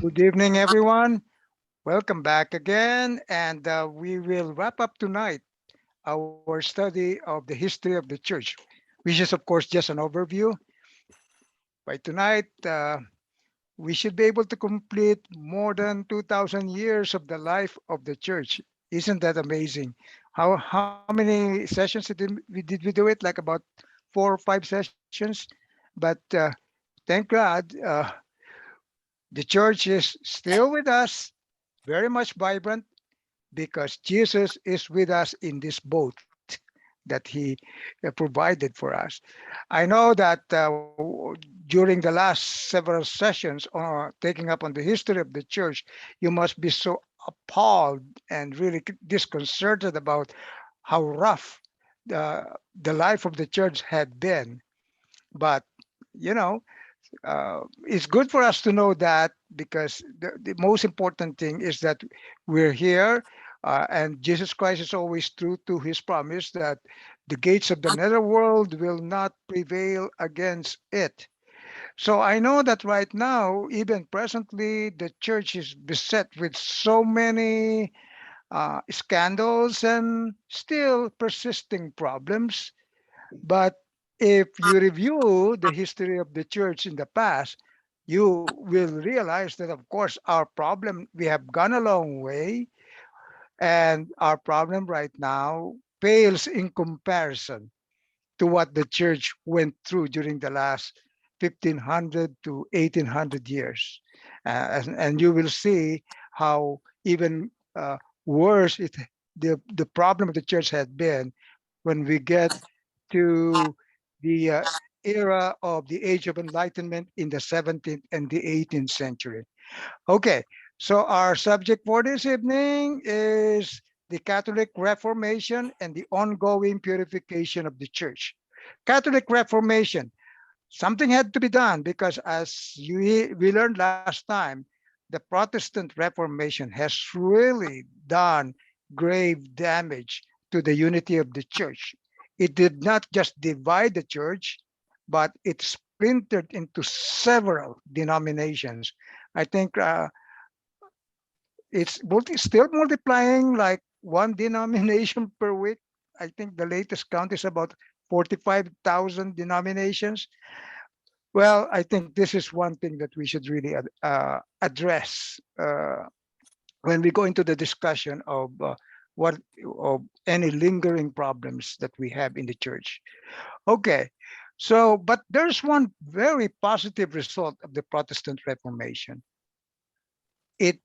Good evening, everyone. Welcome back again. And we will wrap up tonight our study of the history of the church, which is, of course, just an overview. By tonight, we should be able to complete more than 2,000 years of the life of the church. Isn't that amazing? How many sessions did we do it? Like about 4 or 5 sessions. But thank God, the church is still with us, very much vibrant, because Jesus is with us in this boat that He provided for us. I know that during the last several sessions taking up on the history of the church, you must be so appalled and really disconcerted about how rough the life of the church had been. But you know, it's good for us to know that, because the most important thing is that we're here, and Jesus Christ is always true to his promise that the gates of the netherworld will not prevail against it. So I know that right now, even presently, the church is beset with so many scandals and still persisting problems. But if you review the history of the church in the past, you will realize that, of course, our problem, we have gone a long way, and our problem right now pales in comparison to what the church went through during the last 1500 to 1800 years. And you will see how even worse the problem of the church had been when we get to the era of the Age of Enlightenment in the 17th and the 18th century. Okay, so our subject for this evening is the Catholic Reformation and the ongoing purification of the church. Catholic Reformation, something had to be done because, as we learned last time, the Protestant Reformation has really done grave damage to the unity of the church. It did not just divide the church, but it splintered into several denominations. I think still multiplying like one denomination per week. I think the latest count is about 45,000 denominations. Well, I think this is one thing that we should really address when we go into the discussion of what of any lingering problems that we have in the church. Okay, so but there's one very positive result of the Protestant Reformation. It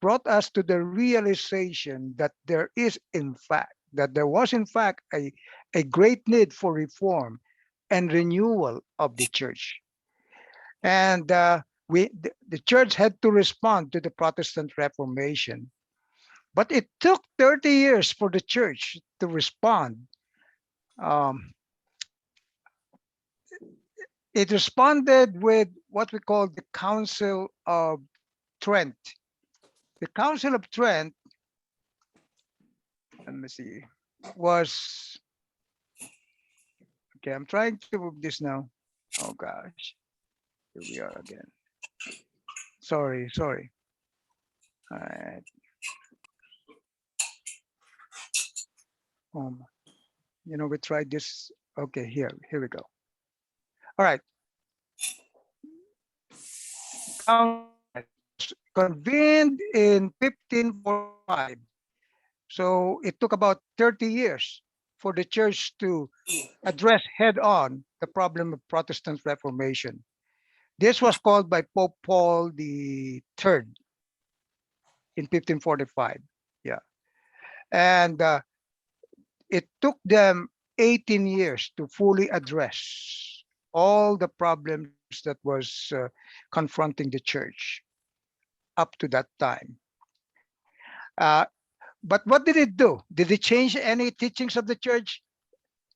brought us to the realization that there was in fact a great need for reform and renewal of the church. And the church had to respond to the Protestant Reformation. But it took 30 years for the church to respond. Um, it responded with what we call the Council of Trent. The Council of Trent, let me see, was, okay, I'm trying to move this now. Oh gosh, here we are again. Sorry. All right. Um, we tried this. Okay, here we go. All right. Council of Trent was convened in 1545. So it took about 30 years for the church to address head on the problem of Protestant Reformation. This was called by Pope Paul the Third in 1545. Yeah. And it took them 18 years to fully address all the problems that was confronting the church up to that time. Uh, but what did it do? Did it change any teachings of the church?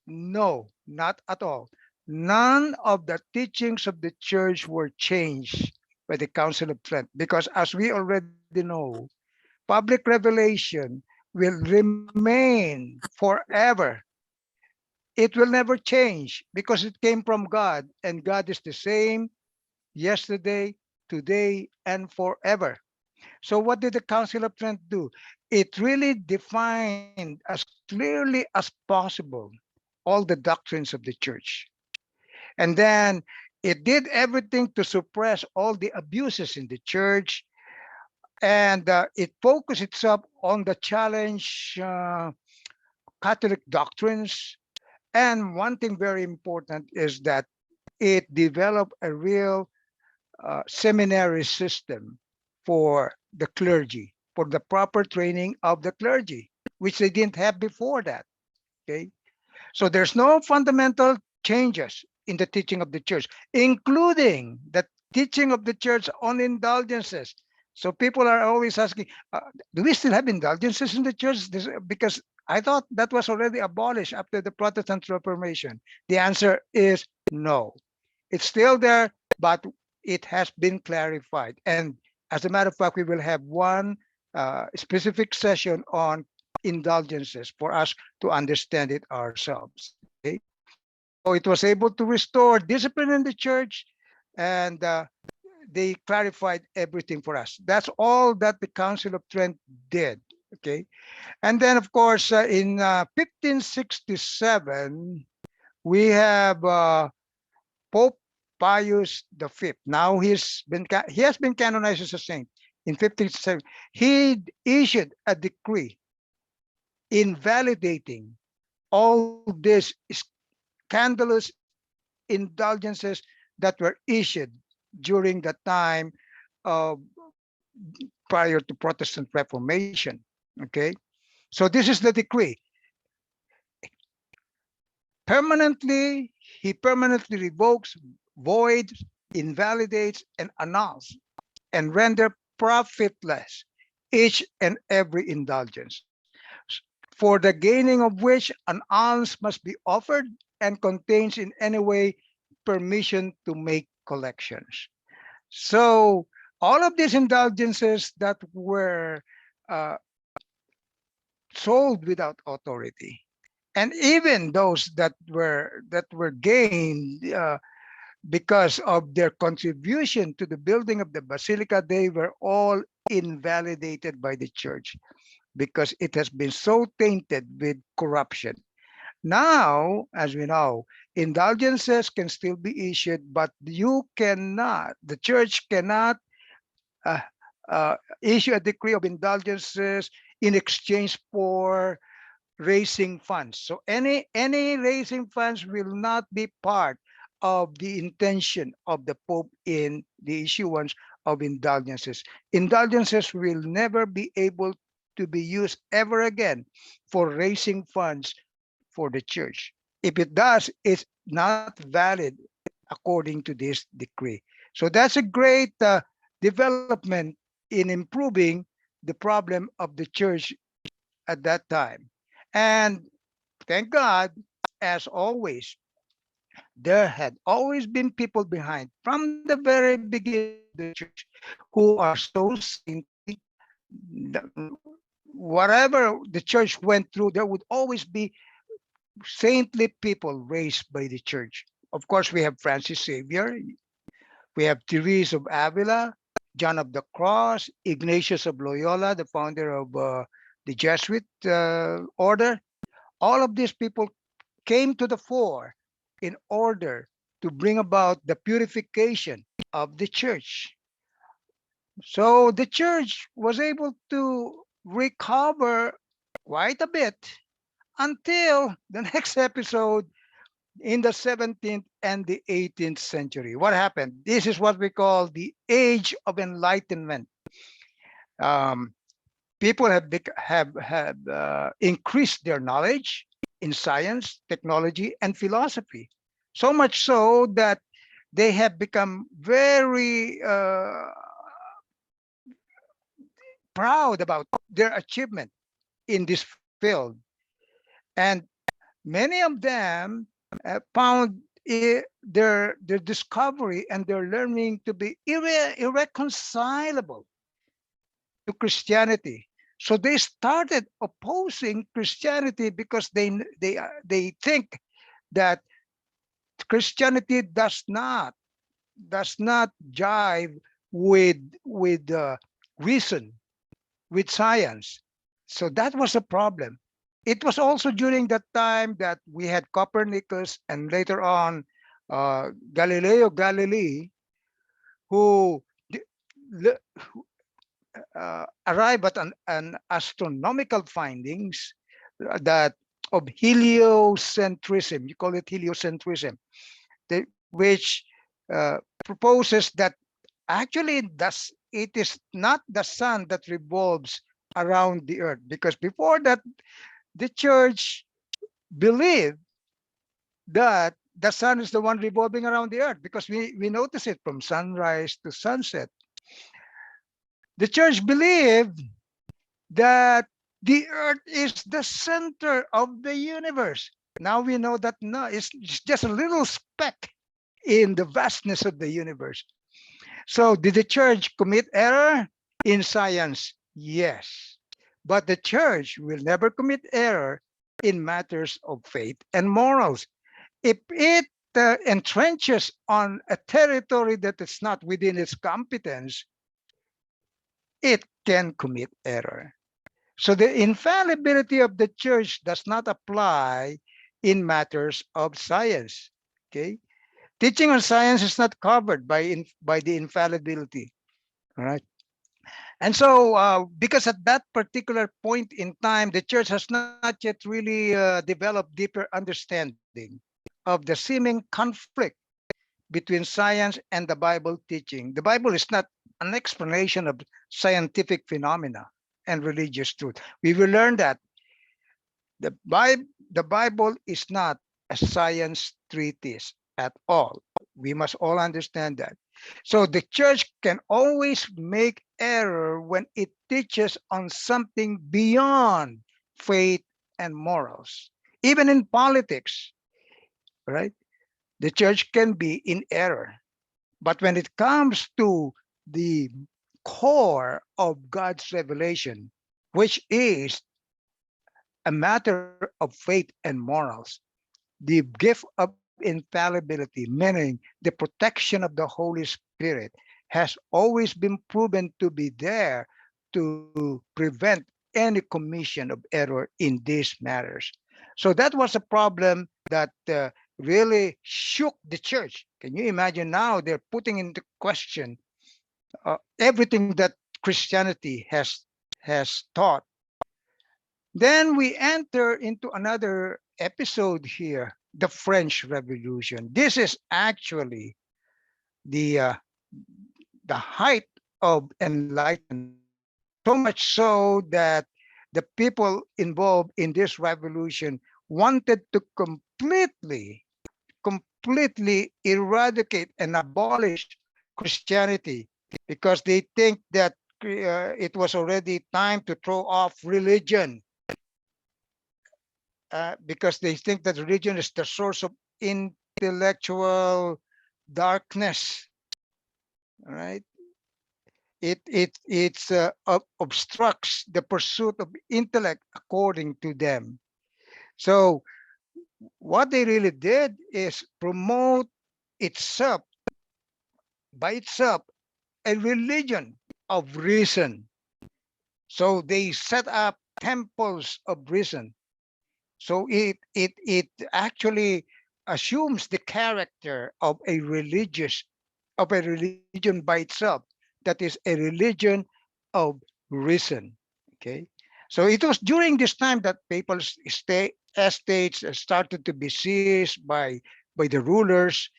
No, not at all. None of the teachings of the church were changed by the Council of Trent, because as we already know, public revelation will remain forever. It will never change because it came from God, and God is the same yesterday, today, and forever. So, what did the Council of Trent do? It really defined as clearly as possible all the doctrines of the church. And then it did everything to suppress all the abuses in the church. And it focused itself on the challenge Catholic doctrines. And one thing very important is that it developed a real seminary system for the clergy, for the proper training of the clergy, which they didn't have before that. Okay. So there's no fundamental changes in the teaching of the church, including the teaching of the church on indulgences. So people are always asking, do we still have indulgences in the church? Because I thought that was already abolished after the Protestant Reformation. The answer is no. It's still there, but it has been clarified. And as a matter of fact, we will have one specific session on indulgences for us to understand it ourselves. Okay, so it was able to restore discipline in the church, and they clarified everything for us. That's all that the Council of Trent did. Okay, and then of course in 1567 we have Pope Pius V. Now he has been canonized as a saint in 1567. He issued a decree invalidating all these scandalous indulgences that were issued during the time of prior to Protestant Reformation. Okay, so this is the decree. He permanently revokes, voids, invalidates, and annuls, and render profitless each and every indulgence, for the gaining of which an alms must be offered and contains in any way permission to make collections. So all of these indulgences that were uh, sold without authority, and even those that were gained because of their contribution to the building of the basilica, they were all invalidated by the church because it has been so tainted with corruption. Now, as we know, indulgences can still be issued, but the church cannot uh, issue a decree of indulgences in exchange for raising funds. So any raising funds will not be part of the intention of the Pope in the issuance of indulgences. Indulgences will never be able to be used ever again for raising funds for the church. If it does, it's not valid according to this decree. So that's a great development in improving the problem of the church at that time. And thank God, as always, there had always been people behind from the very beginning of the church who are so saintly. Whatever the church went through, there would always be saintly people raised by the church. Of course, we have Francis Xavier, we have Therese of Avila, John of the Cross, Ignatius of Loyola, the founder of the Jesuit order. All of these people came to the fore in order to bring about the purification of the church. So the church was able to recover quite a bit until the next episode in the 17th and the 18th century. What happened? This is what we call the Age of Enlightenment. Um, People have increased their knowledge in science, technology, and philosophy. So much so that they have become very proud about their achievement in this field. And many of them found their discovery and their learning to be irreconcilable to Christianity. So they started opposing Christianity because they think that Christianity does not jive with reason, with science. So that was a problem. It was also during that time that we had Copernicus and later on Galileo Galilei, who d- le- arrive at an astronomical findings that of heliocentrism. You call it heliocentrism, which proposes that actually it is not the sun that revolves around the earth, because before that the church believed that the sun is the one revolving around the earth, because we notice it from sunrise to sunset. The church believed that the earth is the center of the universe. Now we know that no, it's just a little speck in the vastness of the universe. So did the church commit error in science? Yes. But the church will never commit error in matters of faith and morals. If it entrenches on a territory that is not within its competence, it can commit error. So the infallibility of the church does not apply in matters of science. Okay, teaching on science is not covered by the infallibility. All right, and so because at that particular point in time, the church has not yet really developed deeper understanding of the seeming conflict between science and the Bible teaching. The Bible is not an explanation of scientific phenomena and religious truth. We will learn that the Bible is not a science treatise at all. We must all understand that. So the church can always make error when it teaches on something beyond faith and morals. Even in politics, right? The church can be in error. But when it comes to the core of God's revelation, which is a matter of faith and morals, the gift of infallibility, meaning the protection of the Holy Spirit, has always been proven to be there to prevent any commission of error in these matters. So that was a problem that really shook the church. Can you imagine now they're putting into question everything that Christianity has taught. Then we enter into another episode here, the French Revolution. This is actually the uh, the height of enlightenment. So much so that the people involved in this revolution wanted to completely eradicate and abolish Christianity, because they think that it was already time to throw off religion, because they think that religion is the source of intellectual darkness, right? It obstructs the pursuit of intellect according to them. So what they really did is promote itself by itself a religion of reason. So they set up temples of reason. So it actually assumes the character of a religion by itself, that is a religion of reason. Okay, so it was during this time that papal estates started to be seized by the rulers,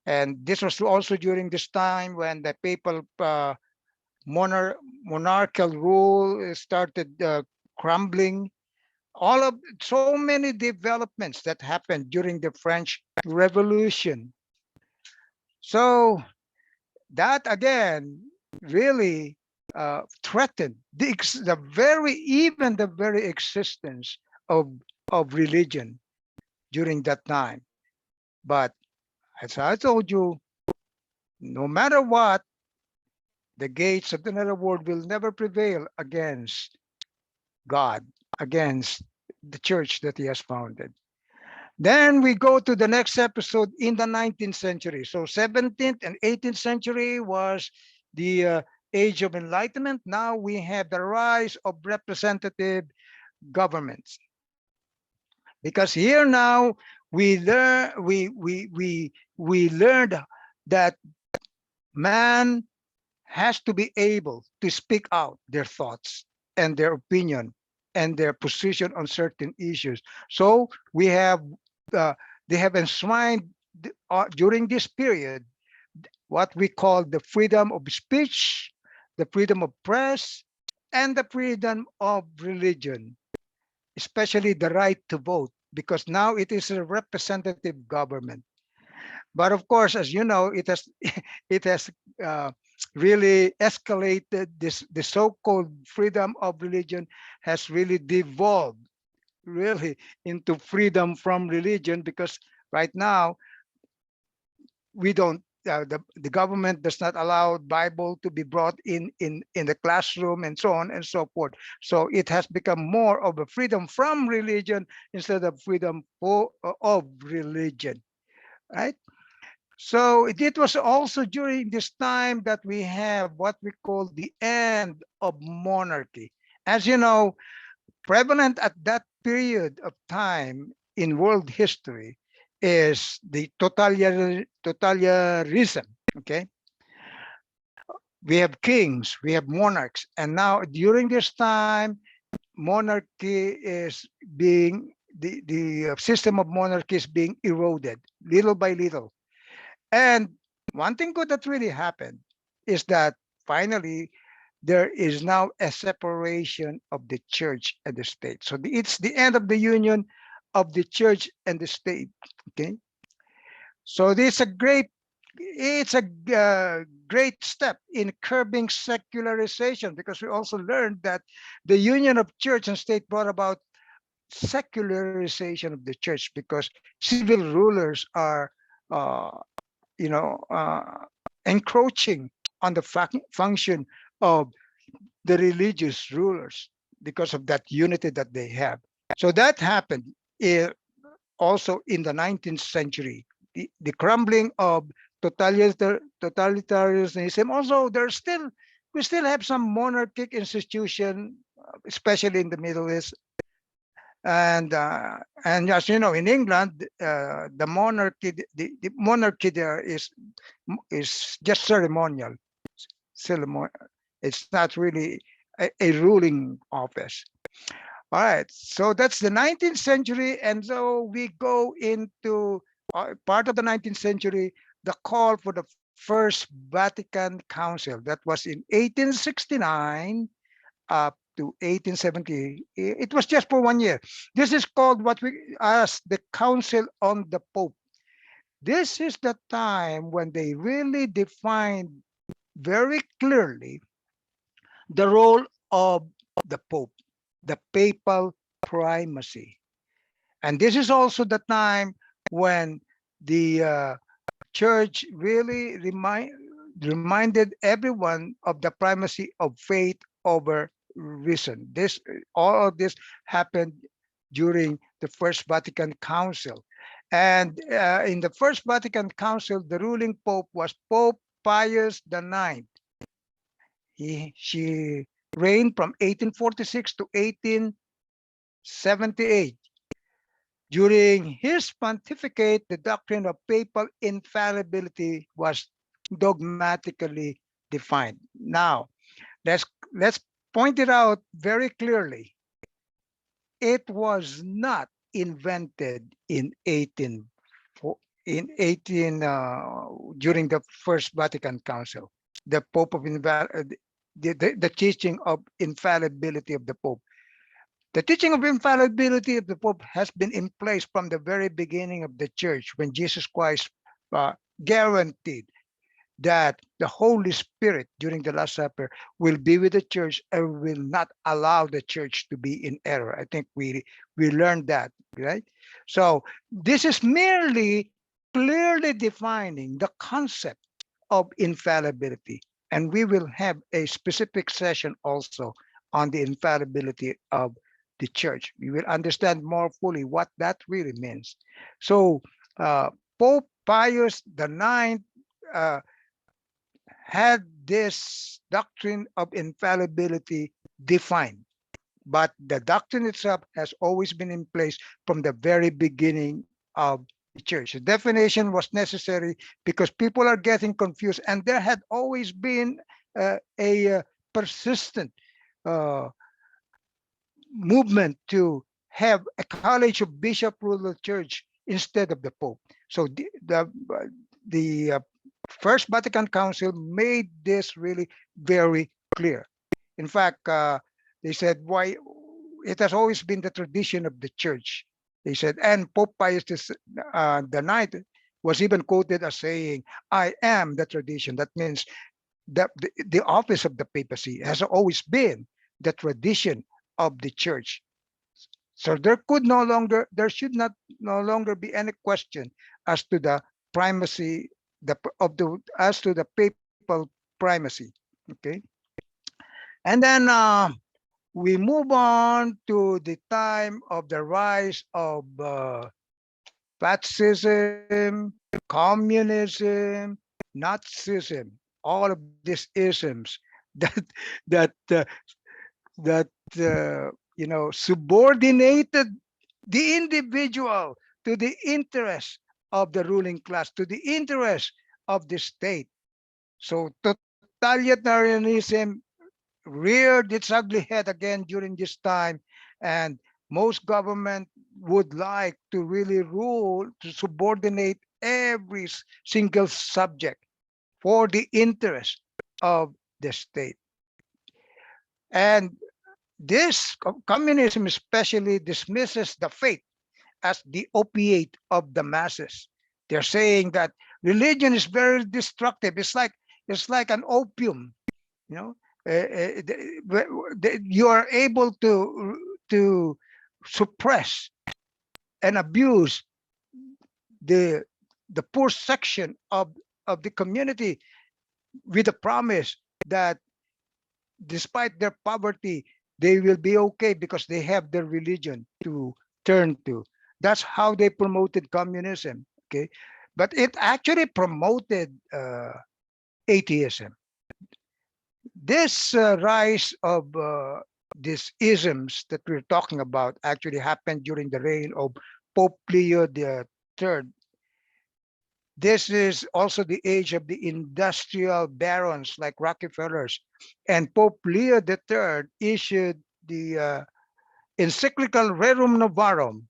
and this was also during this time when the papal monarchical rule started crumbling. All of so many developments that happened during the French Revolution. So that again really threatened the very even the very existence of religion during that time. But as I told you, no matter what, the gates of the netherworld will never prevail against God, against the church that He has founded. Then we go to the next episode in the 19th century. So 17th and 18th century was the age of enlightenment, now we have the rise of representative governments. Because here now we learned that man has to be able to speak out their thoughts and their opinion and their position on certain issues. So we have uh, they have enshrined during this period what we call the freedom of speech, the freedom of press, and the freedom of religion, especially the right to vote, because now it is a representative government. But of course, as you know, it has it has uh, really escalated. This the so-called freedom of religion has really devolved really into freedom from religion, because right now we don't. The government does not allow Bible to be brought in the classroom and so on and so forth. So it has become more of a freedom from religion instead of freedom of religion, right? So it was also during this time that we have what we call the end of monarchy. As you know, prevalent at that period of time in world history is the totalitarianism. Okay, we have kings, we have monarchs, and now during this time, monarchy is being the system of monarchy is being eroded little by little. And one thing good that really happened is that finally there is now a separation of the church and the state. So it's the end of the union of the church and the state. Okay, so this a great it's a great step in curbing secularization, because we also learned that the union of church and state brought about secularization of the church, because civil rulers are uh, encroaching on the function of the religious rulers because of that unity that they have. So that happened eh, also in the 19th century. The crumbling of totalitarianism. Also, we still have some monarchic institution, especially in the Middle East. And as you know, in England, the monarchy there is just ceremonial. Ceremonial. It's not really a ruling office. All right, so that's the 19th century, and so we go into part of the 19th century, the call for the First Vatican Council. That was in 1869 up to 1870. It was just for 1 year. This is called what we as the Council on the Pope. This is the time when they really defined very clearly the role of the Pope, the papal primacy. And this is also the time when the church really reminded everyone of the primacy of faith over reason. All of this happened during the First Vatican Council. And in the First Vatican Council, the ruling pope was Pope Pius IX. She reigned from 1846 to 1878. During his pontificate, the doctrine of papal infallibility was dogmatically defined. Now, let's let's point it out very clearly. It was not invented in 18 during the First Vatican Council. The Pope of the teaching of infallibility of the Pope. The teaching of infallibility of the Pope has been in place from the very beginning of the church, when Jesus Christ uh, guaranteed that the Holy Spirit during the Last Supper will be with the church and will not allow the church to be in error. I think we learned that, right? So this is merely clearly defining the concept of infallibility. And we will have a specific session also on the infallibility of the church. We will understand more fully what that really means. So Pope Pius IX uh, had this doctrine of infallibility defined, but the doctrine itself has always been in place from the very beginning of the church. The definition was necessary because people are getting confused, and there had always been a persistent uh, movement to have a college of bishop rule the church instead of the pope. So the First Vatican Council made this really very clear. In fact, they said why it has always been the tradition of the church. They said, and Pope Pius the Ninth was even quoted as saying, "I am the tradition." That means that the office of the papacy has always been the tradition of the church. So there should not no longer be any question as to the primacy as to the papal primacy. Okay, and then we move on to the time of the rise of Fascism, communism, Nazism, all of these isms that that uh, that subordinated the individual to the interest of the ruling class, to the interest of the state. So totalitarianism reared its ugly head again during this time, and most government would like to really rule, to subordinate every single subject for the interest of the state. And this communism especially dismisses the faith as the opiate of the masses. They're saying that religion is very destructive. It's like an opium, you know. You are able to suppress and abuse the the poor section of the community with the promise that despite their poverty, they will be okay because they have their religion to turn to. That's how they promoted communism. Okay, but it actually promoted atheism. This rise of these isms that we're talking about actually happened during the reign of Pope Leo the Third. This is also the age of the industrial barons like Rockefellers. And Pope Leo the Third issued the encyclical Rerum Novarum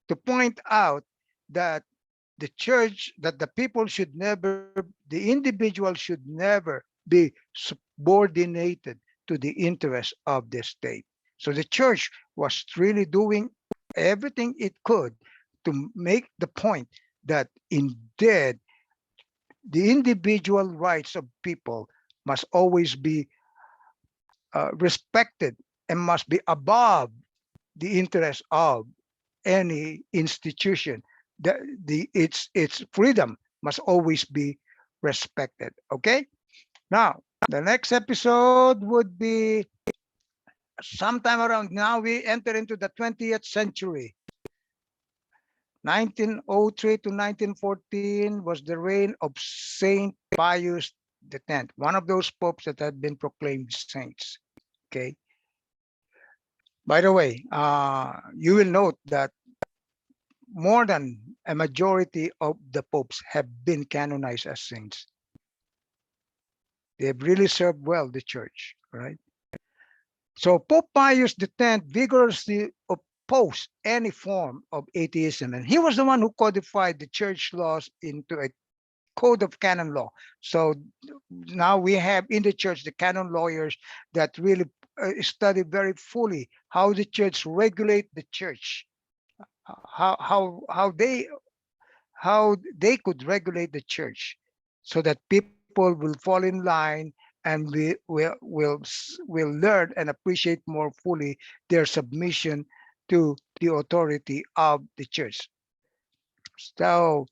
to point out that that the people should never, the individual should never be subordinated to the interests of the state. So the church was really doing everything it could to make the point that indeed the individual rights of people must always be respected and must be above the interest of any institution. Its freedom must always be respected. Okay. Now the next episode would be sometime around now. We enter into the 20th century. 1903 to 1914 was the reign of Saint Pius X, one of those popes that had been proclaimed saints. Okay. By the way, you will note that more than a majority of the popes have been canonized as saints. They have really served well the church, right? So Pope Pius X vigorously opposed any form of atheism, and he was the one who codified the church laws into a code of canon law. So now we have in the church the canon lawyers that really study very fully how the church regulate the church, how they could regulate the church so that people will fall in line and will learn and appreciate more fully their submission to the authority of the church. So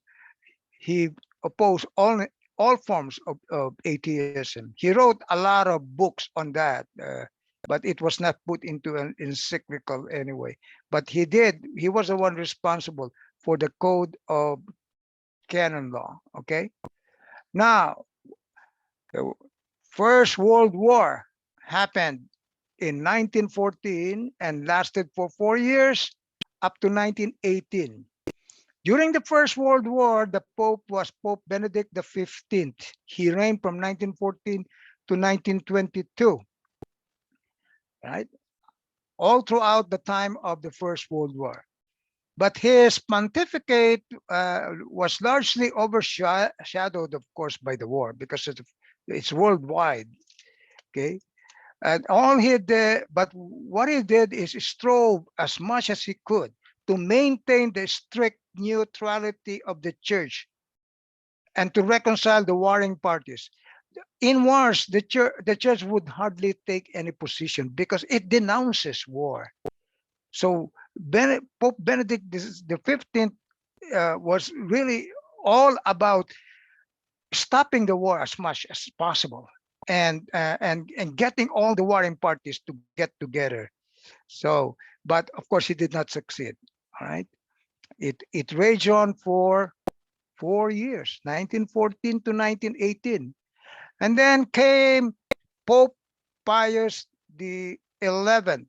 he opposed all forms of atheism. He wrote a lot of books on that, but it was not put into an encyclical anyway. But he was the one responsible for the code of canon law. Okay. Now The First World War happened in 1914 and lasted for 4 years up to 1918. During the First World War, the Pope was Pope Benedict the 15th. He reigned from 1914 to 1922, right? All throughout the time of the First World War. But his pontificate was largely overshadowed, of course, by the war because it's worldwide. Okay, and all he did, but what he did is strove as much as he could to maintain the strict neutrality of the church and to reconcile the warring parties. In wars, the church would hardly take any position because it denounces war. So Pope Benedict the 15th was really all about stopping the war as much as possible and getting all the warring parties to get together. So, but of course, he did not succeed. All right, it raged on for 4 years, 1914 to 1918, and then came Pope Pius the 11th.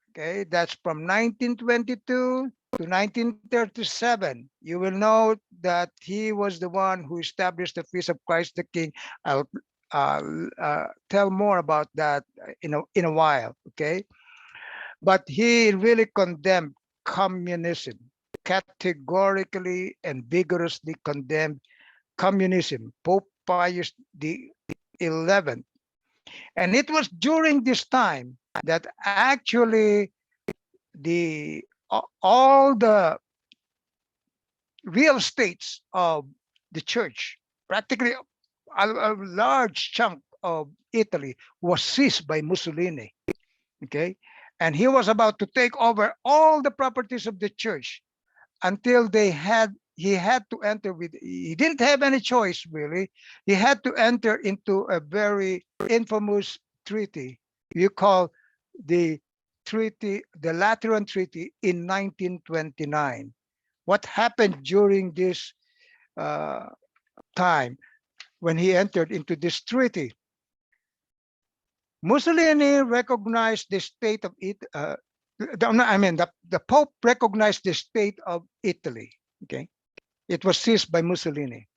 Okay, that's from 1922 to 1937. You will note that he was the one who established the Feast of Christ the King. I'll tell more about that in a while. Okay, but he really condemned communism, categorically and vigorously condemned communism. Pope Pius the 11th, and it was during this time that actually all the real estates of the church, practically a large chunk of Italy, was seized by Mussolini. Okay, and he was about to take over all the properties of the church until he had to enter with he didn't have any choice really. He had to enter into a very infamous treaty you call the the Lateran Treaty in 1929. What happened during this uh, time when he entered into this treaty? Mussolini recognized the state of it. I mean, the Pope recognized the state of Italy. Okay, it was seized by Mussolini,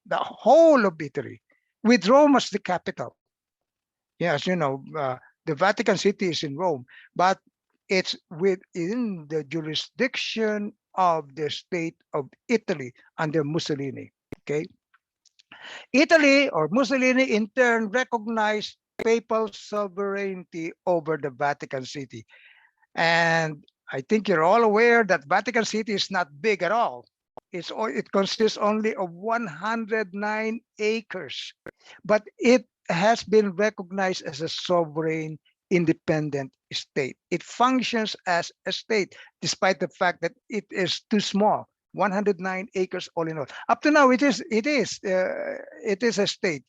the whole of Italy, with Rome as the capital. Yes, the Vatican City is in Rome, but it's within the jurisdiction of the state of Italy under Mussolini. Okay, Italy or Mussolini in turn recognized papal sovereignty over the Vatican City. And I think you're all aware that Vatican City is not big at all. It consists only of 109 acres, but it has been recognized as a sovereign independent state. It functions as a state despite the fact that it is too small. 109 acres all in all. Up to now, it is a state.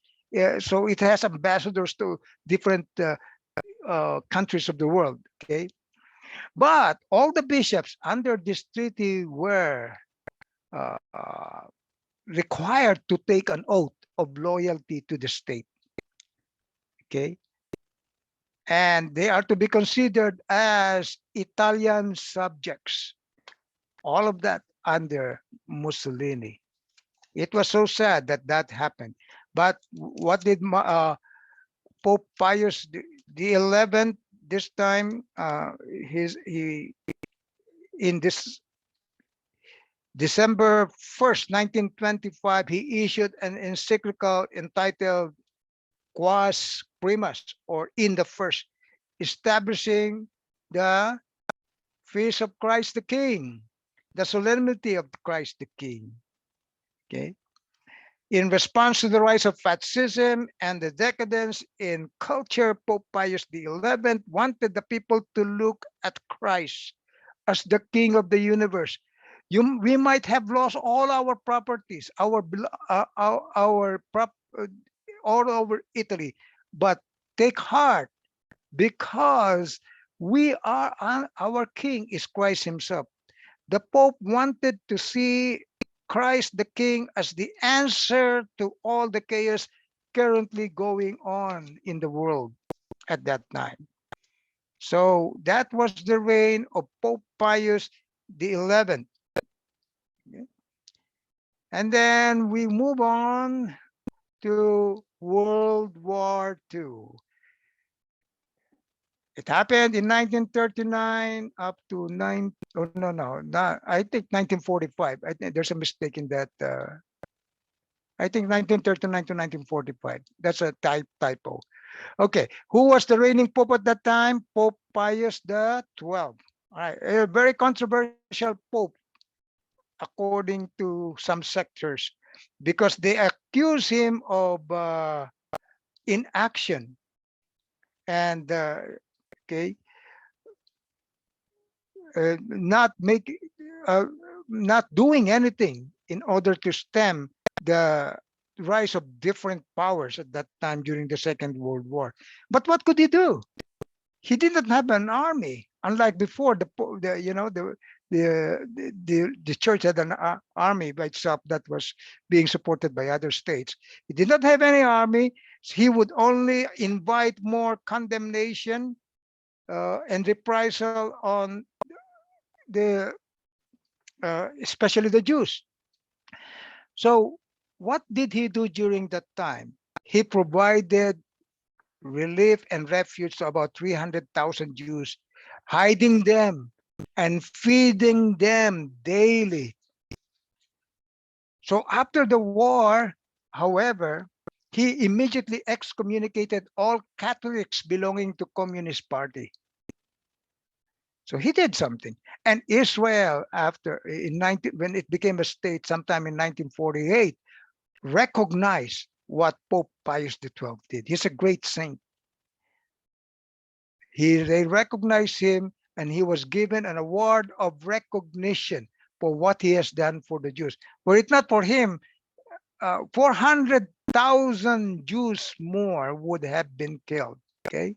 So it has ambassadors to different countries of the world. Okay, but all the bishops under this treaty were uh, required to take an oath of loyalty to the state. Okay, and they are to be considered as Italian subjects. All of that under Mussolini. It was so sad that that happened. But what did Pope Pius the 11th this time? He in this December 1st, 1925, he issued an encyclical entitled Quas Primas, or In the First, establishing the Feast of Christ the King, the solemnity of Christ the King. Okay. In response to the rise of fascism and the decadence in culture, Pope Pius XI wanted the people to look at Christ as the King of the universe. We might have lost all our properties, all over Italy, but take heart because our King is Christ Himself. The Pope wanted to see Christ the King as the answer to all the currently going on in the world at that time. So that was the reign of Pope Pius the 11th. And then we move on to World War II. It happened in 1939 up to nine. Oh no, not, I think 1945. I think there's a mistake in that. I think 1939 to 1945. That's a typo. Okay, who was the reigning pope at that time? Pope Pius the 12th. All right, a very controversial pope according to some sectors because they accuse him of inaction and okay, not make uh, not doing anything in order to stem the rise of different powers at that time during the Second World War. But what could he do? He didn't have an army, unlike before. The you know the church had an army by itself that was being supported by other states. He did not have any army. He would only invite more condemnation and reprisal on the especially the Jews. So what did he do during that time? He provided relief and refuge to about 300,000 Jews, hiding them and feeding them daily. So after the war, however, he immediately excommunicated all Catholics belonging to Communist Party. So he did something. And Israel, after in 19, when it became a state sometime in 1948, recognized what Pope Pius XII did. He's a great saint. They recognized him and he was given an award of recognition for what he has done for the Jews. Were it not for him, 400,000 Jews more would have been killed. Okay.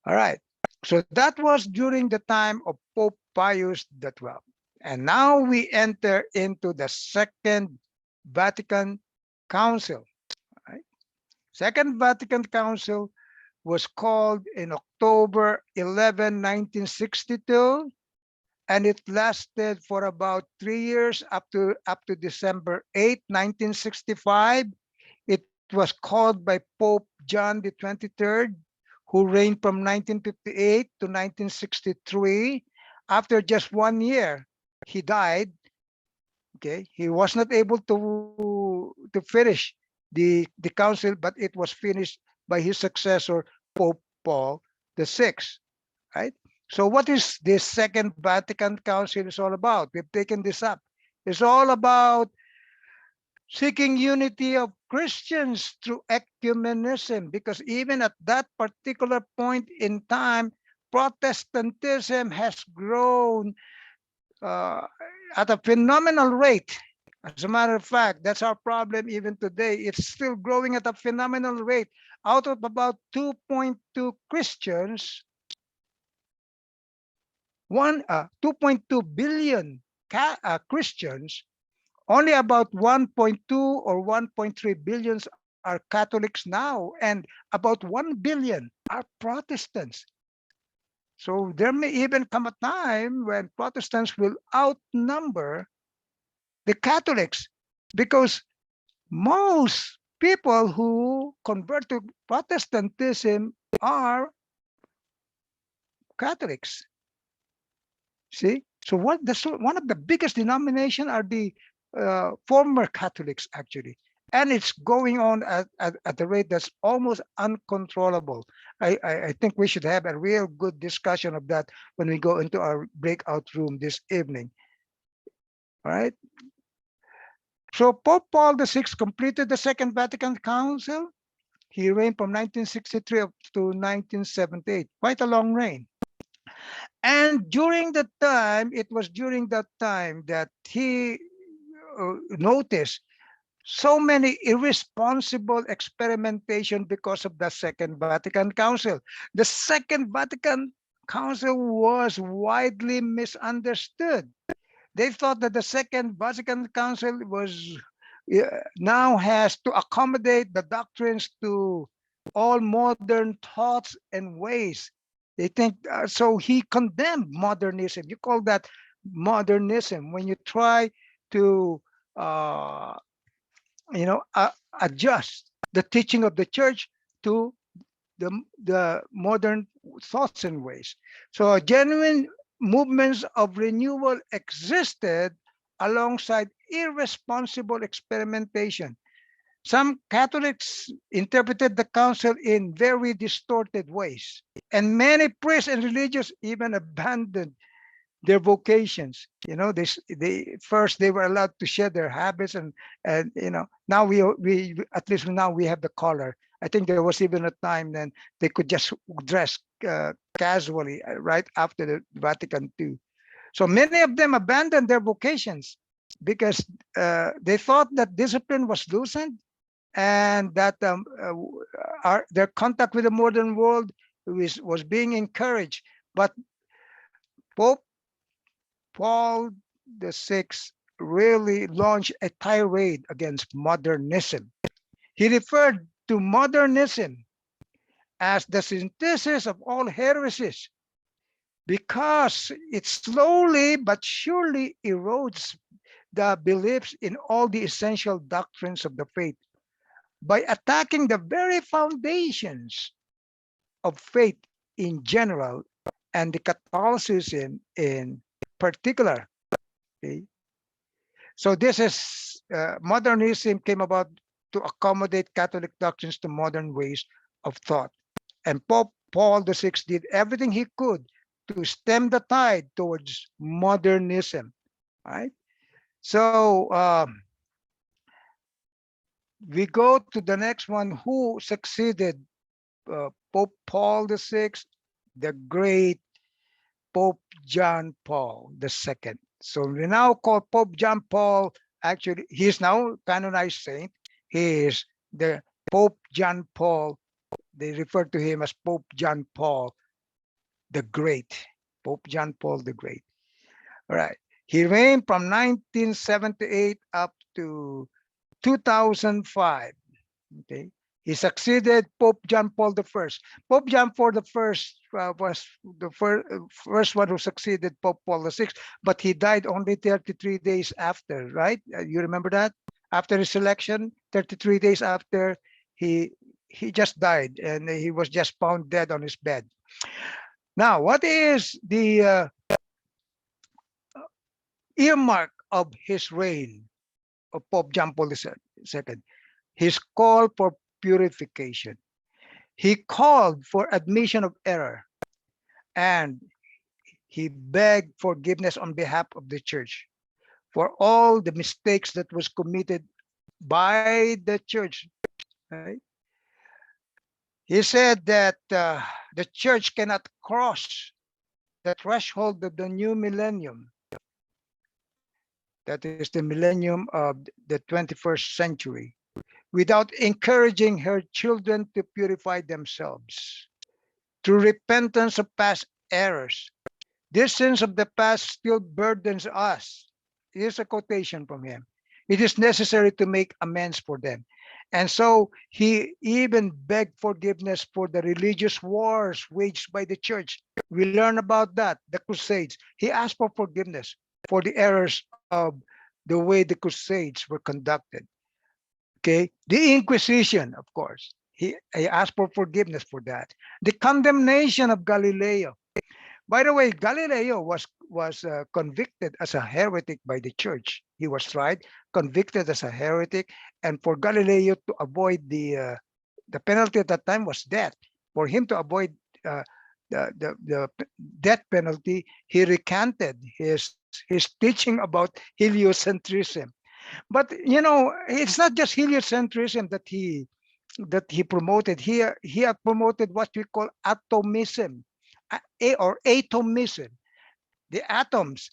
All right. So that was during the time of Pope Pius XII. And now we enter into the Second Vatican Council. Right? Second Vatican Council was called in October 11, 1962, and it lasted for about 3 years up to December 8, 1965. It was called by Pope John the 23rd, who reigned from 1958 to 1963. After just 1 year, he died. Okay, he was not able to finish the council, but it was finished by his successor, Pope Paul VI. Right. So, what is this Second Vatican Council is all about? We've taken this up. It's all about seeking unity of Christians through ecumenism, because even at that particular point in time, Protestantism has grown uh, at a phenomenal rate. As a matter of fact, that's our problem even today. It's still growing at a phenomenal rate. Out of about 2.2 Christians, 2.2 billion Christians, only about 1.2 or 1.3 billions are Catholics now, and about 1 billion are Protestants. So there may even come a time when Protestants will outnumber the Catholics, because most people who convert to Protestantism are Catholics. See, so one of the biggest denomination are the former Catholics actually, and it's going on at a rate that's almost uncontrollable. I think we should have a real good discussion of that when we go into our breakout room this evening. All right. So Pope Paul VI completed the Second Vatican Council. He reigned from 1963 up to 1978, quite a long reign. And during that time, it was during that time that he noticed so many irresponsible experimentation because of the Second Vatican Council. The Second Vatican Council was widely misunderstood. They thought that the Second Vatican Council was now has to accommodate the doctrines to all modern thoughts and ways. They think so. He condemned modernism. You call that modernism when you try to uh, adjust the teaching of the church to the modern thoughts and ways. So genuine movements of renewal existed alongside irresponsible experimentation. Some Catholics interpreted the council in very distorted ways, and many priests and religious even abandoned their vocations. They first they were allowed to shed their habits, and now we at least now we have the collar. I think there was even a time then they could just dress casually right after the Vatican II. So many of them abandoned their vocations because they thought that discipline was loosened, and that their contact with the modern world was being encouraged. But Pope Paul VI really launched a tirade against modernism. He referred to modernism as the synthesis of all heresies because it slowly but surely erodes the beliefs in all the essential doctrines of the faith by attacking the very foundations of faith in general and the Catholicism in particular. Okay? So this is modernism came about to accommodate Catholic doctrines to modern ways of thought. And Pope Paul VI did everything he could to stem the tide towards modernism. Right. So we go to the next one. Who succeeded Pope Paul VI? The great Pope John Paul II. So we now call Pope John Paul, actually, he is now canonized saint. He is the Pope John Paul. They refer to him as Pope John Paul the Great. Pope John Paul the Great. All right. He reigned from 1978 up to 2005. Okay. He succeeded Pope John Paul I. Pope John Paul I was the first one who succeeded Pope Paul VI, but he died only 33 days after, right? You remember that? After his election, 33 days after, he he just died and he was just found dead on his bed. Now, what is the earmark of his reign of Pope John Paul II? His call for purification. He called for admission of error, and he begged forgiveness on behalf of the church for all the mistakes that was committed by the church. Right? He said that the church cannot cross the threshold of the new millennium. That is the millennium of the 21st century, without encouraging her children to purify themselves through repentance of past errors. This sins of the past still burdens us. Here's a quotation from him. It is necessary to make amends for them. And so he even begged forgiveness for the religious wars waged by the church. We learn about that, the Crusades. He asked for forgiveness for the errors of the way the Crusades were conducted. Okay, the Inquisition, of course. He asked for forgiveness for that. The condemnation of Galileo. By the way, Galileo was convicted as a heretic by the church. He was tried, convicted as a heretic, and for Galileo to avoid the penalty at that time was death. For him to avoid uh, the death penalty, he recanted his teaching about heliocentrism. But it's not just heliocentrism that he promoted. He had promoted what we call atomism, or atomism, the atoms,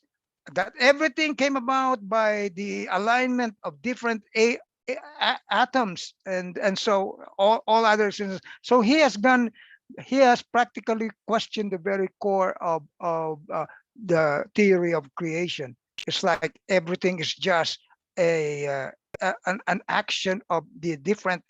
that everything came about by the alignment of different atoms, and so all other things. So he has practically questioned the very core of the theory of creation. It's like everything is just a, an action of the different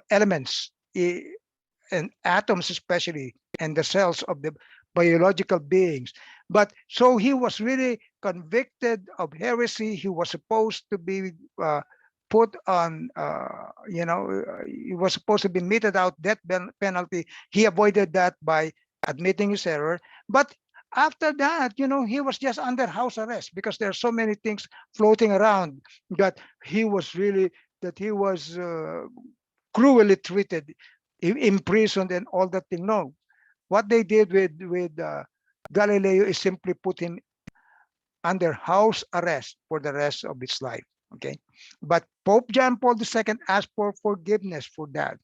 elements and atoms especially, and the cells of the biological beings. But so he was really convicted of heresy. He was supposed to be put on, he was supposed to be meted out death penalty. He avoided that by admitting his error. But after that, he was just under house arrest because there are so many things floating around that he was really that he was cruelly treated, imprisoned, and all that thing. No, what they did with Galileo is simply put him under house arrest for the rest of his life. Okay, but Pope John Paul II asked for forgiveness for that,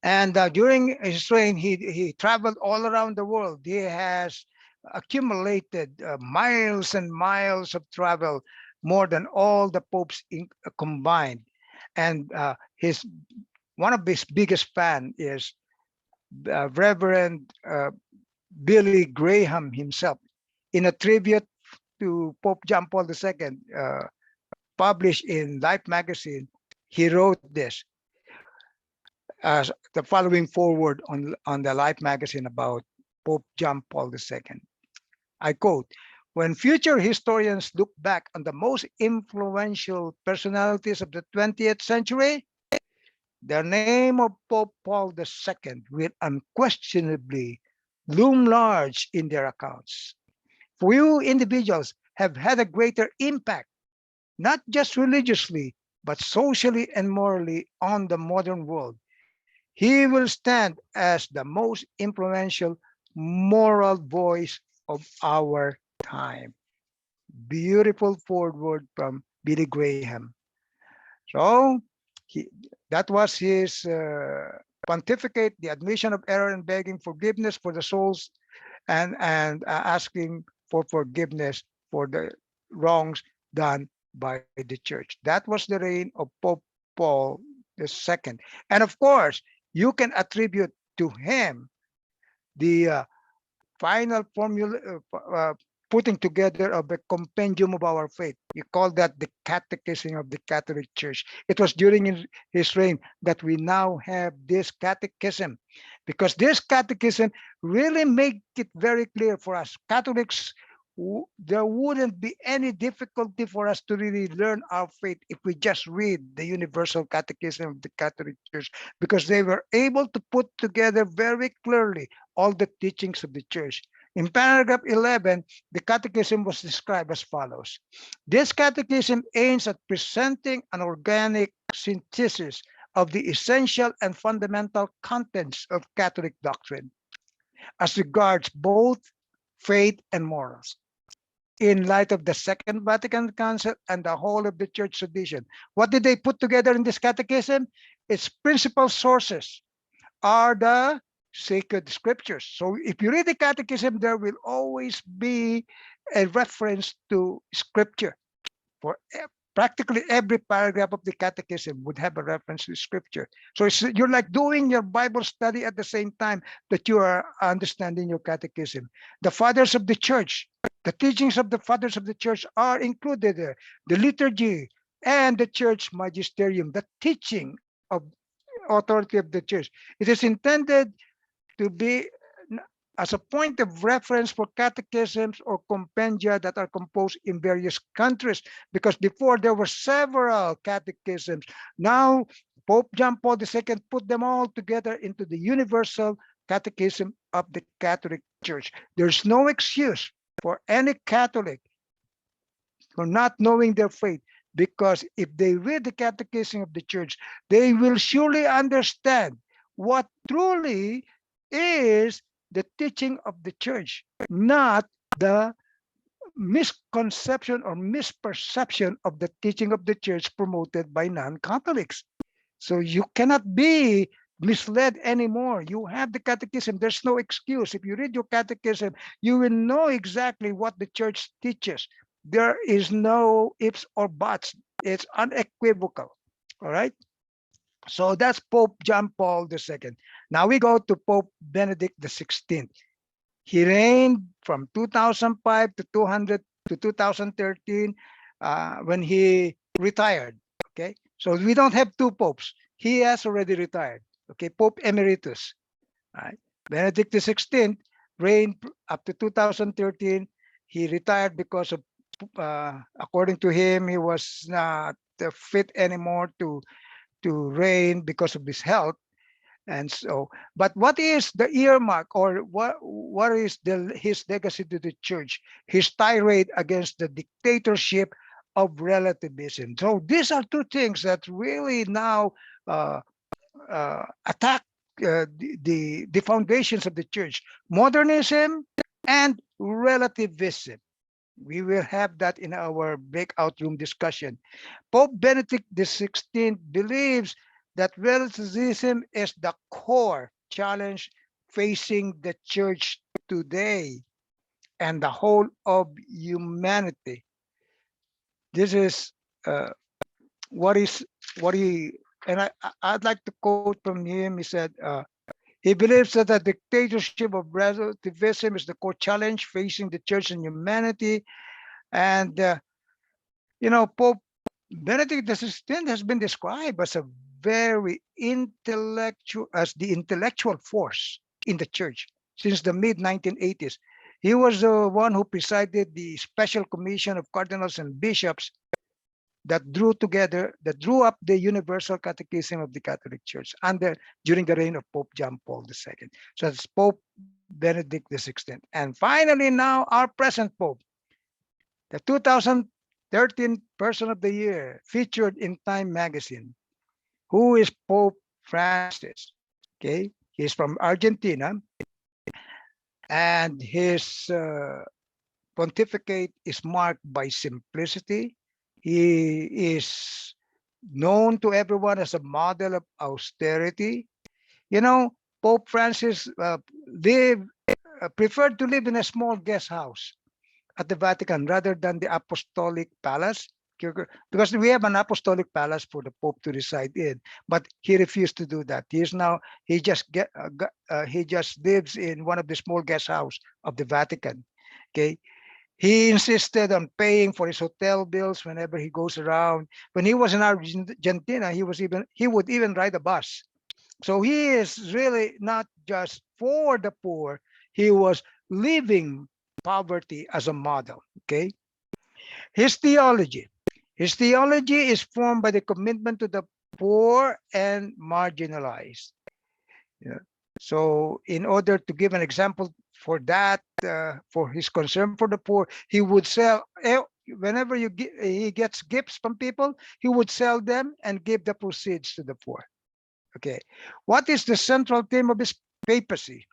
and during his reign, he traveled all around the world. He has accumulated miles and miles of travel, more than all the popes combined, and his one of his biggest fan is Reverend Billy Graham himself. In a tribute to Pope John Paul II, published in Life magazine, he wrote this as the following forward on the Life magazine about Pope John Paul II. I quote, when future historians look back on the most influential personalities of the 20th century, the name of Pope Paul II will unquestionably loom large in their accounts. Few individuals have had a greater impact, not just religiously, but socially and morally on the modern world. He will stand as the most influential moral voice of our time. Beautiful foreword from Billy Graham. So he, that was his pontificate, the admission of error and begging forgiveness for the souls, and asking for forgiveness for the wrongs done by the church. That was the reign of Pope Paul II. And of course, you can attribute to him the final formula, putting together of a compendium of our faith. You call that the Catechism of the Catholic Church. It was during his reign that we now have this catechism, because this catechism really make it very clear for us Catholics. There wouldn't be any difficulty for us to really learn our faith if we just read the Universal Catechism of the Catholic Church, because they were able to put together very clearly all the teachings of the church. In paragraph 11, the catechism was described as follows. This catechism aims at presenting an organic synthesis of the essential and fundamental contents of Catholic doctrine as regards both faith and morals, in light of the Second Vatican Council and the whole of the church tradition. What did they put together in this catechism? Its principal sources are the sacred scriptures. So if you read the catechism, there will always be a reference to scripture. For practically every paragraph of the catechism would have a reference to scripture. So you're like doing your Bible study at the same time that you are understanding your catechism. The fathers of the church, the teachings of the fathers of the church are included there. The liturgy and the church magisterium, the teaching of authority of the church. It is intended to be as a point of reference for catechisms or compendia that are composed in various countries, because before there were several catechisms. Now Pope John Paul II put them all together into the Universal Catechism of the Catholic Church. There's no excuse for any Catholic for not knowing their faith, because if they read the Catechism of the Church, they will surely understand what truly is the teaching of the church, not the misconception or misperception of the teaching of the church promoted by non-Catholics. So you cannot be misled anymore. You have the catechism. There's no excuse. If you read your catechism, you will know exactly what the church teaches. There is no ifs or buts. It's unequivocal. All right. So that's Pope John Paul II. Now we go to Pope Benedict XVI. He reigned from 2005 to 2013. when he retired. Okay, so we don't have two popes. He has already retired. Okay, Pope Emeritus. Right? Benedict XVI reigned up to 2013. He retired because of, according to him, he was not fit anymore to reign because of his health. And so, but what is the earmark, or what is his legacy to the church? His tirade against the dictatorship of relativism. So these are two things that really now uh, attack the foundations of the church: modernism and relativism. We will have that in our breakout room discussion. Pope Benedict XVI believes that relativism is the core challenge facing the church today and the whole of humanity. This is uh, what is what he, and I'd like to quote from him. He said, he believes that the dictatorship of relativism is the core challenge facing the church and humanity. And Pope Benedict XVI has been described as a very intellectual, as the intellectual force in the church since the mid 1980s. He was the one who presided the special commission of cardinals and bishops that drew up the Universal Catechism of the Catholic Church during the reign of Pope John Paul II. So it's Pope Benedict XVI. And finally, now our present Pope, the 2013 Person of the Year, featured in Time magazine. Who is Pope Francis? Okay, he's from Argentina, and his pontificate is marked by simplicity. He is known to everyone as a model of austerity. You know, Pope Francis preferred to live in a small guest house at the Vatican rather than the Apostolic Palace, because we have an Apostolic Palace for the Pope to reside in, but he refused to do that. He just lives in one of the small guest house of the Vatican. Okay, he insisted on paying for his hotel bills whenever he goes around. When he was in Argentina, he would even ride a bus. So he is really not just for the poor. He was living poverty as a model. Okay. His theology. His theology is formed by the commitment to the poor and marginalized. Yeah. So, in order to give an example for that, for his concern for the poor, he would sell whenever he gets gifts from people, he would sell them and give the proceeds to the poor. Okay, what is the central theme of his papacy?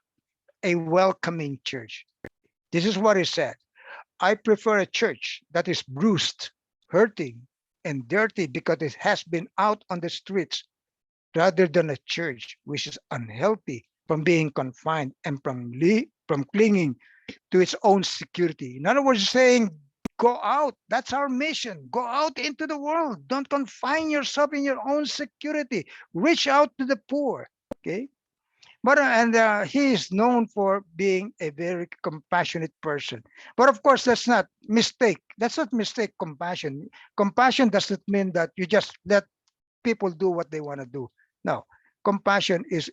A welcoming church. This is what he said: I prefer a church that is bruised, hurting, and dirty because it has been out on the streets, rather than a church which is unhealthy from being confined and from clinging to its own security. In other words, saying, go out. That's our mission. Go out into the world. Don't confine yourself in your own security. Reach out to the poor. Okay. But and he is known for being a very compassionate person. But of course, that's not mistake. That's not mistake compassion. Compassion doesn't mean that you just let people do what they want to do. No, compassion is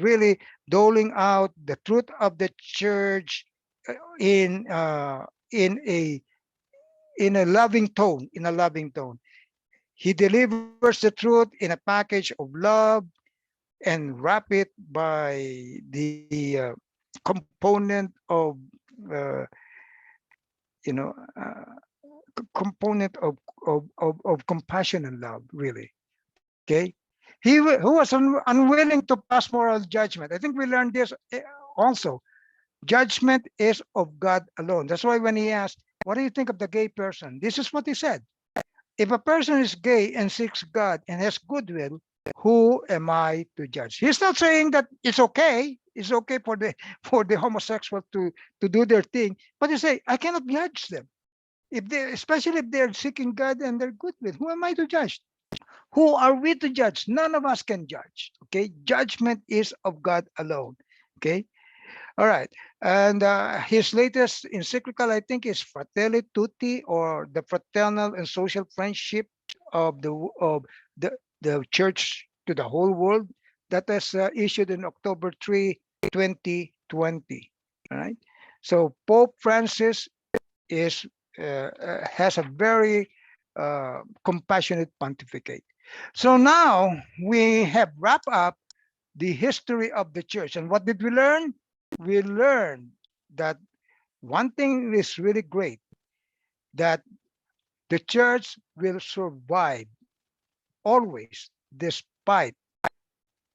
really doling out the truth of the church in in a loving tone. In a loving tone, he delivers the truth in a package of love and wrap it by the component of uh, you know uh, component of compassion and love, really. Okay, who was unwilling to pass moral judgment. I think we learned this also. Judgment is of God alone. That's why when he asked, what do you think of the gay person, this is what he said: if a person is gay and seeks God and has goodwill, who am I to judge? He's not saying that it's okay. It's okay for the for the homosexual to do their thing, but he say I cannot judge them if they, especially if they're seeking God and they're goodwill. Who am I to judge? Who are we to judge? None of us can judge. Okay, judgment is of God alone. Okay, All right. And his latest encyclical, I think, is Fratelli Tutti, or the fraternal and social friendship of the church to the whole world. That is issued in October 3, 2020. All right. So Pope Francis is has a very compassionate pontificate. So now we have wrapped up the history of the church. And what did we learn? We learned that one thing is really great, that the church will survive always despite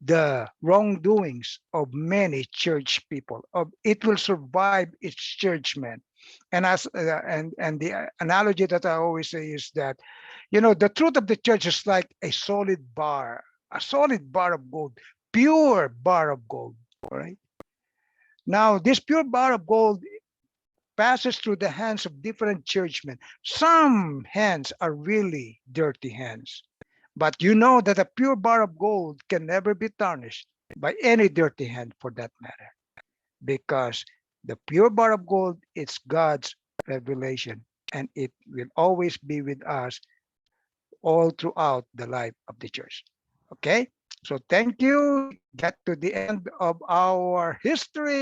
the wrongdoings of many church people. Of it will survive its churchmen. And the analogy that I always say is that, the truth of the church is like a solid bar of gold, pure bar of gold. All right. Now, this pure bar of gold passes through the hands of different churchmen. Some hands are really dirty hands, but you know that a pure bar of gold can never be tarnished by any dirty hand for that matter, because the pure bar of gold is God's revelation, and it will always be with us all throughout the life of the church. Okay? So thank you. We get to the end of our history